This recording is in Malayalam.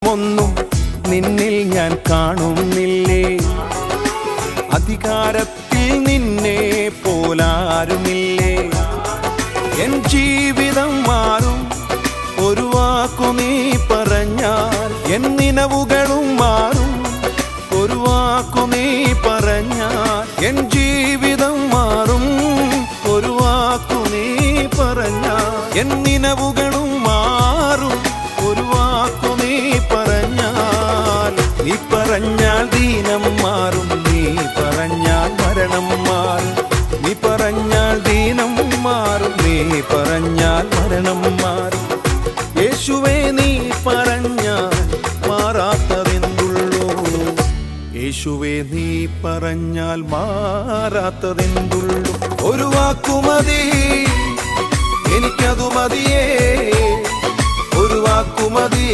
ഒന്നും നിന്നിൽ ഞാൻ കാണുന്നില്ലേ, അധികാരത്തിൽ നിന്നെ പോലാരുമില്ലേ. എൻ ജീവിതം മാറും ഒരു വാക്കു നീ പറഞ്ഞാൽ, എൻ നിലവുകളും മാറും ഒരു വാക്കു നീ പറഞ്ഞാൽ. എൻ ജീവിതം മാറും ഒരു വാക്കു നീ പറഞ്ഞാൽ, എൻ നിലവുകളും മാറും ഒരു വാക്കു നീ പറഞ്ഞാൽ. നീ പറഞ്ഞാൽ ദീനം മാറും, നീ പറഞ്ഞാൽ മരണം മാറും. നീ പറഞ്ഞാൽ ദീനം മാറും, നീ പറഞ്ഞാൽ മരണം മാറും. യേശുവേ നീ പറഞ്ഞാൽ മാറാത്തതെന്തുള്ളൂ, യേശുവേ നീ പറഞ്ഞാൽ മാറാത്തതെന്തുള്ളൂ. ഒരു വാക്കുമതി എനിക്കതു മതിയേ, ഒരു വാക്കുമതി